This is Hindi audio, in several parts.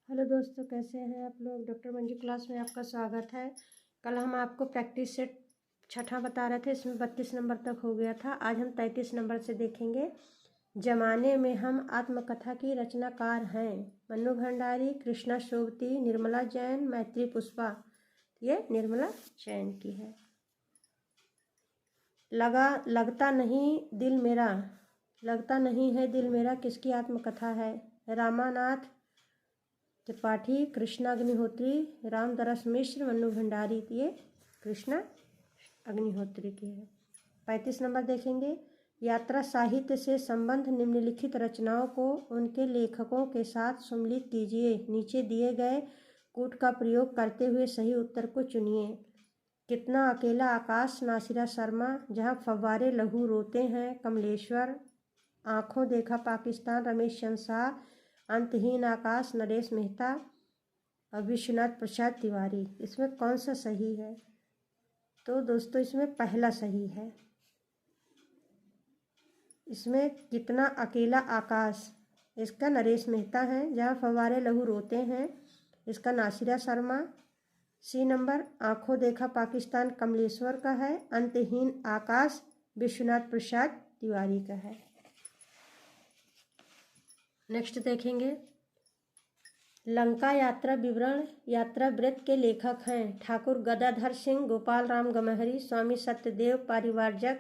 हेलो दोस्तों, कैसे हैं आप लोग। डॉक्टर मंजू क्लास में आपका स्वागत है। कल हम आपको प्रैक्टिस सेट छठा बता रहे थे, इसमें 32 नंबर तक हो गया था। आज हम 33 नंबर से देखेंगे। जमाने में हम आत्मकथा की रचनाकार हैं। मन्नू भंडारी, कृष्णा शोभती, निर्मला जैन, मैत्री पुष्पा। ये निर्मला जैन की है। लगता नहीं दिल मेरा, लगता नहीं है दिल मेरा किसकी आत्मकथा है। रामानाथ त्रिपाठी, कृष्णा अग्निहोत्री, रामदरस मिश्र, मन्नू भंडारी। ये कृष्णा अग्निहोत्री की है। 35 नंबर देखेंगे। यात्रा साहित्य से संबंध निम्नलिखित रचनाओं को उनके लेखकों के साथ सम्मिलित कीजिए। नीचे दिए गए कूट का प्रयोग करते हुए सही उत्तर को चुनिए। कितना अकेला आकाश, नासिरा शर्मा। जहाँ फव्वारे लहू रोते हैं, कमलेश्वर। आंखों देखा पाकिस्तान, रमेश चंद्र शाह। अंतहीन आकाश, नरेश मेहता और विश्वनाथ प्रसाद तिवारी। इसमें कौन सा सही है? तो दोस्तों इसमें पहला सही है। इसमें कितना अकेला आकाश, इसका नरेश मेहता है। जहाँ फव्वारे लहू रोते हैं, इसका नासिरा शर्मा। सी नंबर आंखों देखा पाकिस्तान कमलेश्वर का है। अंतहीन आकाश विश्वनाथ प्रसाद तिवारी का है। नेक्स्ट देखेंगे। लंका यात्रा विवरण यात्रा वृत्त के लेखक हैं ठाकुर गदाधर सिंह, गोपाल राम गमहरी, स्वामी सत्यदेव, परिवारजक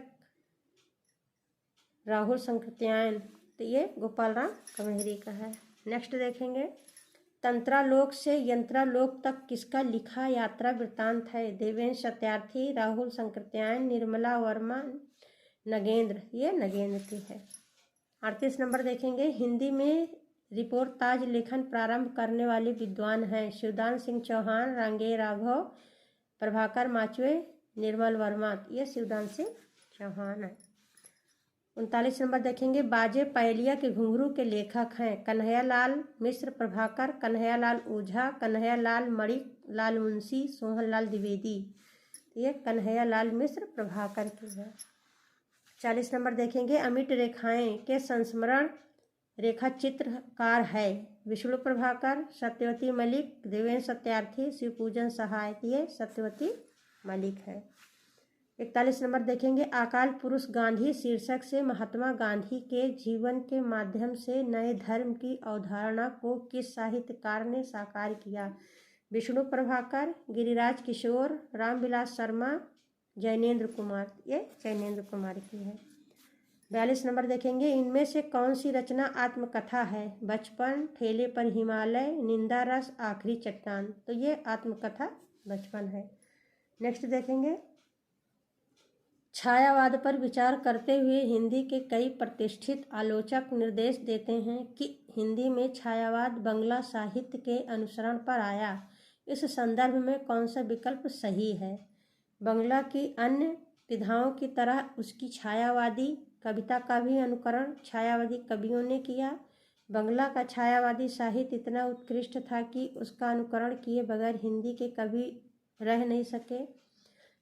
राहुल संकृत्यायन। तो ये गोपाल राम गमहरी का है। नेक्स्ट देखेंगे। तंत्रालोक से यंत्रालोक तक किसका लिखा यात्रा वृत्तांत है। देवेंद्र सत्यार्थी, राहुल संकृत्यायन, निर्मला वर्मा, नगेंद्र। ये नगेंद्र की है। 38 नंबर देखेंगे। हिंदी में रिपोर्टाज लेखन प्रारंभ करने वाले विद्वान हैं शिवदान सिंह चौहान, रांगे राघव, प्रभाकर माचवे, निर्मल वर्मा। ये शिवदान सिंह चौहान है। 39 नंबर देखेंगे। बाजे पहलिया के घुंघरू के लेखक हैं कन्हैयालाल मिश्र, प्रभाकर, कन्हैयालाल ओझा, कन्हैयालाल मणिक, लाल मुंशी, सोहनलाल द्विवेदी। ये कन्हैयालाल मिश्र प्रभाकर की है। 40 नंबर देखेंगे। अमिट रेखाएं के संस्मरण रेखा चित्रकार है विष्णु प्रभाकर, सत्यवती मलिक, देवेंद्र सत्यार्थी, शिवपूजन सहाय। ये सत्यवती मलिक है। 41 नंबर देखेंगे। अकाल पुरुष गांधी शीर्षक से महात्मा गांधी के जीवन के माध्यम से नए धर्म की अवधारणा को किस साहित्यकार ने साकार किया। विष्णु प्रभाकर, गिरिराज किशोर, रामविलास शर्मा, जैनेन्द्र कुमार। ये जैनेन्द्र कुमार की है। 42 नंबर देखेंगे। इनमें से कौन सी रचना आत्मकथा है। बचपन, ठेले पर हिमालय, निंदा रस, आखिरी चट्टान। तो ये आत्मकथा बचपन है। नेक्स्ट देखेंगे। छायावाद पर विचार करते हुए हिंदी के कई प्रतिष्ठित आलोचक निर्देश देते हैं कि हिंदी में छायावाद बंगला साहित्य के अनुसरण पर आया। इस संदर्भ में कौन सा विकल्प सही है। बंगला की अन्य विधाओं की तरह उसकी छायावादी कविता का भी अनुकरण छायावादी कवियों ने किया। बंगला का छायावादी साहित्य इतना उत्कृष्ट था कि उसका अनुकरण किए बगैर हिंदी के कवि रह नहीं सके।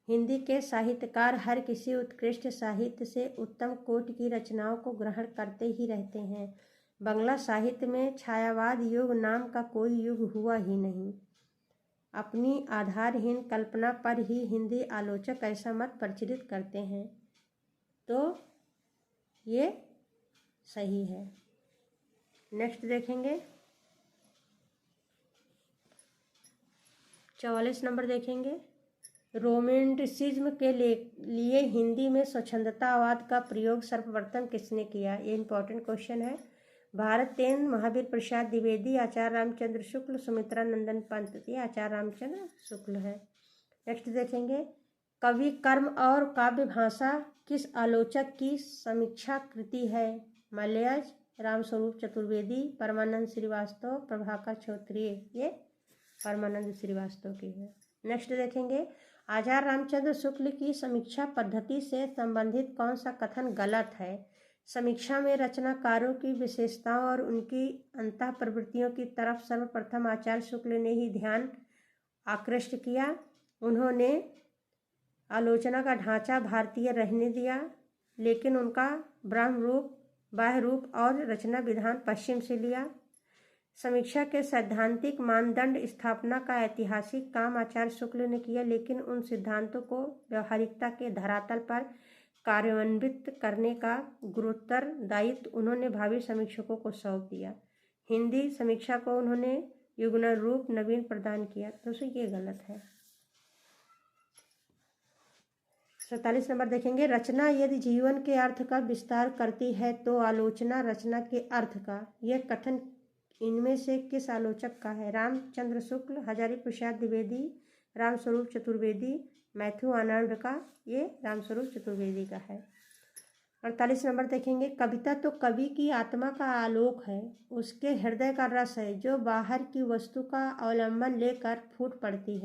हिंदी के साहित्यकार हर किसी उत्कृष्ट साहित्य से उत्तम कोटि की रचनाओं को ग्रहण करते ही रहते हैं। बंगला साहित्य में छायावाद युग नाम का कोई युग हुआ ही नहीं। अपनी आधारहीन कल्पना पर ही हिंदी आलोचक ऐसा मत प्रचलित करते हैं। तो ये सही है। नेक्स्ट देखेंगे। 44 नंबर देखेंगे। रोमेंटिसिज्म के लिए हिंदी में स्वच्छंदतावाद का प्रयोग सर्वप्रथम किसने किया। ये इंपॉर्टेंट क्वेश्चन है। भारतेंद्र, महावीर प्रसाद द्विवेदी, आचार्य रामचंद्र शुक्ल, सुमित्रा नंदन पंत। ये आचार्य रामचंद्र शुक्ल है। नेक्स्ट देखेंगे। कवि कर्म और काव्य भाषा किस आलोचक की समीक्षा कृति है। मलयज, रामस्वरूप चतुर्वेदी, परमानंद श्रीवास्तव, प्रभाकर क्षत्रिय। ये परमानंद श्रीवास्तव की है। नेक्स्ट देखेंगे। आचार्य रामचंद्र शुक्ल की समीक्षा पद्धति से संबंधित कौन सा कथन गलत है। समीक्षा में रचनाकारों की विशेषताओं और उनकी अंतः प्रवृत्तियों की तरफ सर्वप्रथम आचार्य शुक्ल ने ही ध्यान आकृष्ट किया। उन्होंने आलोचना का ढांचा भारतीय रहने दिया, लेकिन उनका ब्रह्म रूप, बाह्य रूप और रचना विधान पश्चिम से लिया। समीक्षा के सैद्धांतिक मानदंड स्थापना का ऐतिहासिक काम आचार्य शुक्ल ने किया, लेकिन उन सिद्धांतों को व्यवहारिकता के धरातल पर कार्यान्वित करने का गुरुतर दायित्व उन्होंने भावी समीक्षकों को सौंप दिया। हिंदी समीक्षा को उन्होंने युग्म रूप नवीन प्रदान किया, तो ये गलत है। 47 नंबर देखेंगे, रचना यदि जीवन के अर्थ का विस्तार करती है तो आलोचना रचना के अर्थ का। यह कथन इनमें से किस आलोचक का है? रामचंद्र शुक्ल, हजारी प्रसाद द्विवेदी, रामस्वरूप चतुर्वेदी, मैथ्यू आर्नल्ड का। ये रामस्वरूप चतुर्वेदी का है। 48 नंबर देखेंगे, कविता तो कवि की आत्मा का आलोक है, उसके हृदय का रस है, जो बाहर की वस्तु का अवलंबन लेकर फूट पड़ती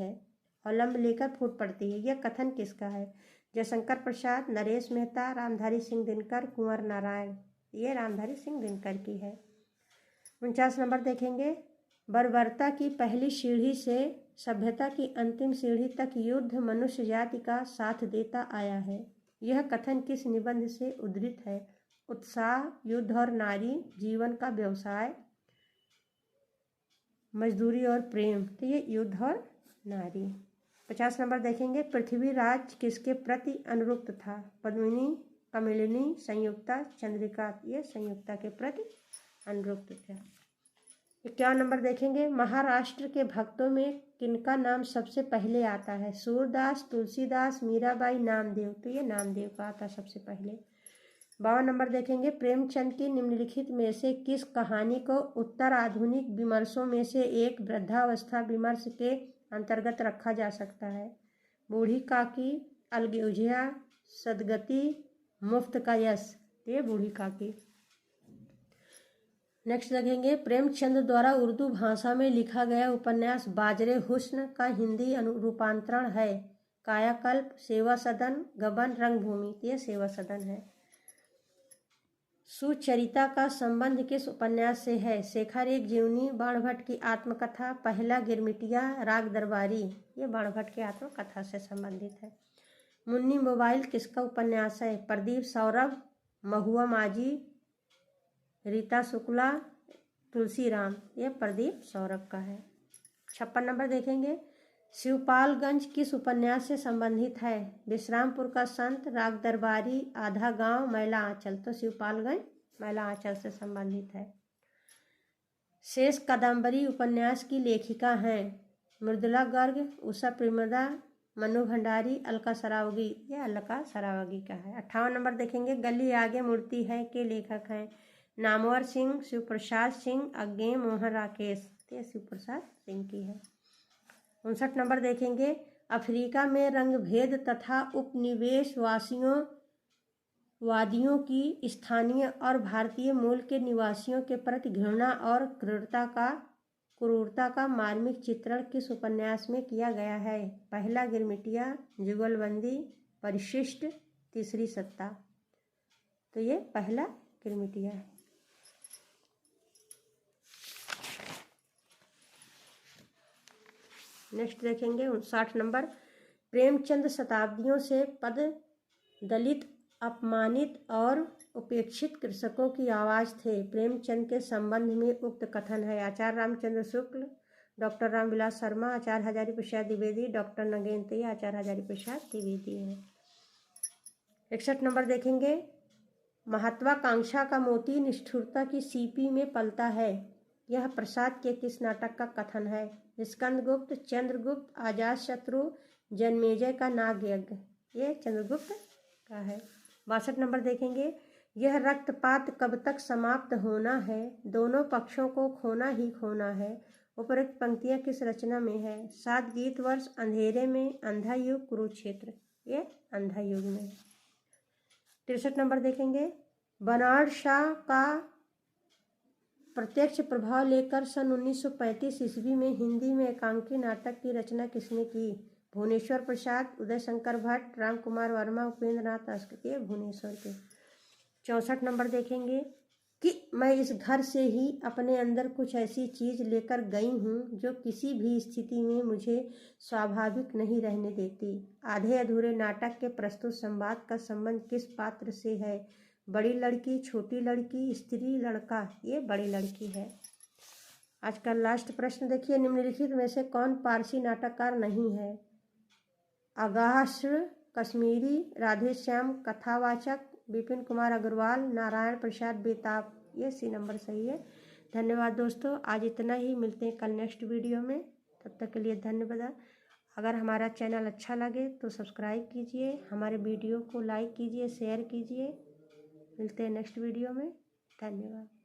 है। यह कथन किसका है? जयशंकर प्रसाद, नरेश मेहता, रामधारी सिंह दिनकर, कुंवर नारायण। ये रामधारी सिंह दिनकर की है। 49 नंबर देखेंगे, बर्बरता की पहली सीढ़ी से सभ्यता की अंतिम सीढ़ी तक युद्ध मनुष्य जाति का साथ देता आया है। यह कथन किस निबंध से उद्धृत है? उत्साह, युद्ध और नारी, जीवन का व्यवसाय, मजदूरी और प्रेम। तो ये युद्ध और नारी। 50 नंबर देखेंगे, पृथ्वीराज किसके प्रति अनुरक्त था? पद्मिनी, कमलिनी, संयुक्ता, चंद्रिका। ये संयुक्ता के प्रति अनुरक्त थे। 51 नंबर देखेंगे, महाराष्ट्र के भक्तों में किनका नाम सबसे पहले आता है? सूरदास, तुलसीदास, मीराबाई, नामदेव। तो ये नामदेव का आता सबसे पहले। 52 नंबर देखेंगे, प्रेमचंद की निम्नलिखित में से किस कहानी को उत्तर आधुनिक विमर्शों में से एक वृद्धावस्था विमर्श के अंतर्गत रखा जा सकता है? बूढ़ी काकी, अलगुजिया, सदगति, मुफ्त का यश। ये बूढ़ी काकी। नेक्स्ट देखेंगे, प्रेमचंद द्वारा उर्दू भाषा में लिखा गया उपन्यास बाजरे हुस्न का हिंदी रूपांतरण है? कायाकल्प, सेवा सदन, गबन, रंगभूमि। ये सेवा सदन है। सुचरिता का संबंध किस उपन्यास से है? शेखर एक जीवनी, बाणभट्ट की आत्मकथा, पहला गिरमिटिया, राग दरबारी। ये बाणभट्ट की आत्मकथा से संबंधित है। मुन्नी मोबाइल किसका उपन्यास है? प्रदीप सौरभ, महुआ माझी, रीता शुक्ला, तुलसीराम। ये प्रदीप सौरभ का है। 56 नंबर देखेंगे, शिवपालगंज किस उपन्यास से संबंधित है? विश्रामपुर का संत, राग दरबारी, आधा गांव, मैला आंचल। तो शिवपालगंज मैला आंचल से संबंधित है। शेष कादम्बरी उपन्यास की लेखिका हैं? मृदुला गर्ग, उषा प्रेमदा, मनु भंडारी, अलका सरावगी। ये अलका सरावगी का है। 58 नंबर देखेंगे, गली आगे मुड़ती है के लेखक हैं? नामवर सिंह, शिवप्रसाद सिंह, अज्ञे मोहन राकेश। ये शिवप्रसाद सिंह की है। 59 नंबर देखेंगे, अफ्रीका में रंगभेद तथा उपनिवेश वादियों की स्थानीय और भारतीय मूल के निवासियों के प्रति घृणा और क्रूरता का मार्मिक चित्रण किस उपन्यास में किया गया है? पहला गिरमिटिया, जुगलबंदी, परिशिष्ट, तीसरी सत्ता। तो ये पहला गिरमिटिया है। नेक्स्ट देखेंगे 59 नंबर, प्रेमचंद शताब्दियों से पद दलित, अपमानित और उपेक्षित कृषकों की आवाज़ थे। प्रेमचंद के संबंध में उक्त कथन है? आचार्य रामचंद्र शुक्ल, डॉक्टर रामविलास शर्मा, आचार्य हजारी प्रसाद द्विवेदी, डॉक्टर नगेंद्र। आचार्य हजारी प्रसाद द्विवेदी है। 61 नंबर देखेंगे, महत्वाकांक्षा का मोती निष्ठुरता की सीपी में पलता है। यह प्रसाद के किस नाटक का कथन है? स्कंदगुप्त, चंद्रगुप्त, अजातशत्रु, जन्मेजय का नाग यज्ञ। ये चंद्रगुप्त का है। 62 नंबर देखेंगे, यह रक्तपात कब तक समाप्त होना है? दोनों पक्षों को खोना ही खोना है। उपरोक्त पंक्तियां किस रचना में है? 7 गीत वर्ष, अंधेरे में, अंधा युग, कुरुक्षेत्र। ये अंधा युग में। 63 नंबर देखेंगे, बर्नार्ड शॉ का प्रत्यक्ष प्रभाव लेकर सन 1935 ईस्वी में हिंदी में एकांकी नाटक की रचना किसने की? भुवनेश्वर प्रसाद, उदय शंकर भट्ट, राम कुमार वर्मा, उपेंद्र नाथ अस्क। भुवनेश्वर के। 64 नंबर देखेंगे कि मैं इस घर से ही अपने अंदर कुछ ऐसी चीज़ लेकर गई हूँ जो किसी भी स्थिति में मुझे स्वाभाविक नहीं रहने देती। आधे अधूरे नाटक के प्रस्तुत संवाद का संबंध किस पात्र से है? बड़ी लड़की, छोटी लड़की, स्त्री, लड़का। ये बड़ी लड़की है। आज का लास्ट प्रश्न देखिए, निम्नलिखित में से कौन पारसी नाटककार नहीं है? अगास्र कश्मीरी, राधेश्याम कथावाचक, विपिन कुमार अग्रवाल, नारायण प्रसाद बेताब। ये सी नंबर सही है। धन्यवाद दोस्तों, आज इतना ही, मिलते हैं कल नेक्स्ट वीडियो में। तब तक के लिए धन्यवाद। अगर हमारा चैनल अच्छा लगे तो सब्सक्राइब कीजिए, हमारे वीडियो को लाइक कीजिए, शेयर कीजिए। मिलते हैं नेक्स्ट वीडियो में। धन्यवाद।